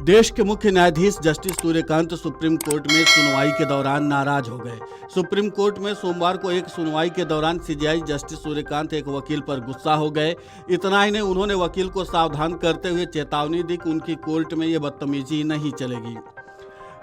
देश के मुख्य न्यायाधीश जस्टिस सूर्यकांत सुप्रीम कोर्ट में सुनवाई के दौरान नाराज हो गए। सुप्रीम कोर्ट में सोमवार को एक सुनवाई के दौरान सीजेआई जस्टिस सूर्यकांत एक वकील पर गुस्सा हो गए। इतना ही नहीं, उन्होंने वकील को सावधान करते हुए चेतावनी दी कि उनकी कोर्ट में ये बदतमीजी नहीं चलेगी।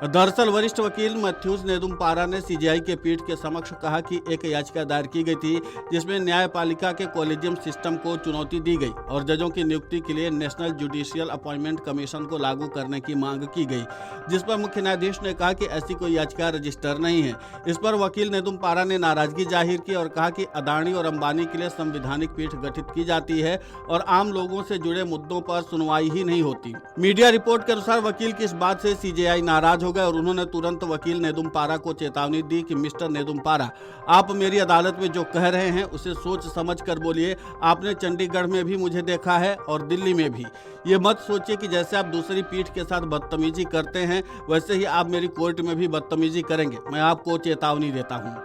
दरअसल वरिष्ठ वकील मैथ्यूज नेदुम्पारा ने सीजेआई के पीठ के समक्ष कहा कि एक याचिका दायर की गई थी जिसमें न्यायपालिका के कॉलेजियम सिस्टम को चुनौती दी गई और जजों की नियुक्ति के लिए नेशनल जुडिशियल अपॉइंटमेंट कमीशन को लागू करने की मांग की गई, जिस पर मुख्य न्यायाधीश ने कहा कि ऐसी कोई याचिका रजिस्टर नहीं है। इस पर वकील नेदुम्पारा ने नाराजगी जाहिर की और कहा कि अदानी और अंबानी के लिए संवैधानिक पीठ गठित की जाती है और आम लोगों से जुड़े मुद्दों पर सुनवाई ही नहीं होती। मीडिया रिपोर्ट के अनुसार वकील की इस बात से सीजेआई नाराज हो गए और उन्होंने तुरंत वकील नेदुम्पारा को चेतावनी दी कि मिस्टर नेदुम्पारा, आप मेरी अदालत में जो कह रहे हैं उसे सोच समझ कर बोलिए। आपने चंडीगढ़ में भी मुझे देखा है और दिल्ली में भी। ये मत सोचिए कि जैसे आप दूसरी पीठ के साथ बदतमीजी करते हैं वैसे ही आप मेरी कोर्ट में भी बदतमीजी करेंगे। मैं आपको चेतावनी देता हूँ।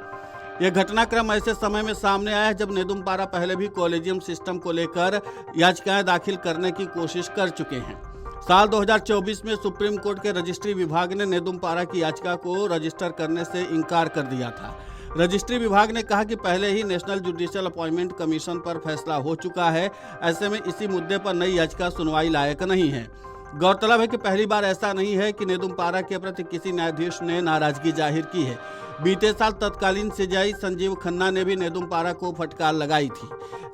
यह घटनाक्रम ऐसे समय में सामने आया है जब नेदुम्पारा पहले भी कॉलेजियम सिस्टम को लेकर याचिकाएं दाखिल करने की कोशिश कर चुके हैं। साल 2024 में सुप्रीम कोर्ट के रजिस्ट्री विभाग ने नेदुम्पारा की याचिका को रजिस्टर करने से इनकार कर दिया था। रजिस्ट्री विभाग ने कहा कि पहले ही नेशनल जुडिशियल अपॉइंटमेंट कमीशन पर फैसला हो चुका है, ऐसे में इसी मुद्दे पर नई याचिका सुनवाई लायक नहीं है। गौरतलब है कि पहली बार ऐसा नहीं है कि नेदुम्पारा के प्रति किसी न्यायाधीश ने नाराजगी जाहिर की है। बीते साल तत्कालीन सीजेआई संजीव खन्ना ने भी नेदुम्पारा को फटकार लगाई थी।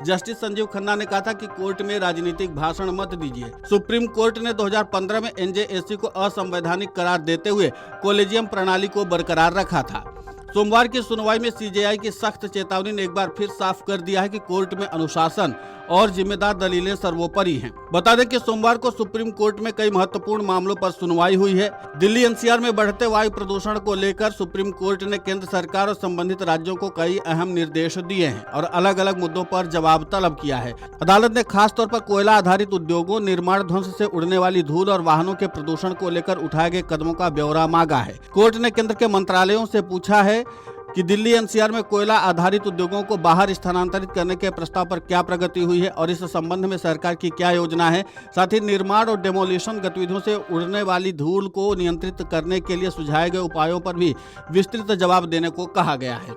जस्टिस संजीव खन्ना ने कहा था कि कोर्ट में राजनीतिक भाषण मत दीजिए। सुप्रीम कोर्ट ने 2015 में एनजेएसी को असंवैधानिक करार देते हुए कॉलेजियम प्रणाली को बरकरार रखा था। सोमवार की सुनवाई में सीजेआई की सख्त चेतावनी ने एक बार फिर साफ कर दिया है कि कोर्ट में अनुशासन और जिम्मेदार दलीलें सर्वोपरि हैं। बता दें कि सोमवार को सुप्रीम कोर्ट में कई महत्वपूर्ण मामलों पर सुनवाई हुई है। दिल्ली एनसीआर में बढ़ते वायु प्रदूषण को लेकर सुप्रीम कोर्ट ने केंद्र सरकार और संबंधित राज्यों को कई अहम निर्देश दिए हैं और अलग अलग मुद्दों पर जवाब तलब किया है। अदालत ने खासतौर पर कोयला आधारित उद्योगों, निर्माण ध्वंस से उड़ने वाली धूल और वाहनों के प्रदूषण को लेकर उठाए गए कदमों का ब्यौरा मांगा है। कोर्ट ने केंद्र के मंत्रालयों से पूछा है कि दिल्ली एनसीआर में कोयला आधारित उद्योगों को बाहर स्थानांतरित करने के प्रस्ताव पर क्या प्रगति हुई है और इस संबंध में सरकार की क्या योजना है। साथ ही निर्माण और डेमोलिशन गतिविधियों से उड़ने वाली धूल को नियंत्रित करने के लिए सुझाए गए उपायों पर भी विस्तृत जवाब देने को कहा गया है।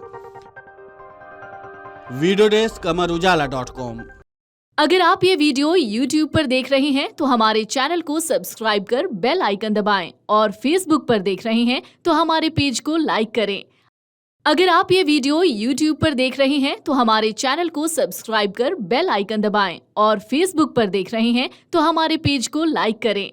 Video desk amarujala.com। अगर आप ये वीडियो YouTube पर देख रहे हैं तो हमारे चैनल को सब्सक्राइब कर बेल आइकन दबाएं और Facebook पर देख रहे हैं तो हमारे पेज को लाइक करें। अगर आप ये वीडियो YouTube पर देख रहे हैं तो हमारे चैनल को सब्सक्राइब कर बेल आइकन दबाएं और Facebook पर देख रहे हैं तो हमारे पेज को लाइक करें।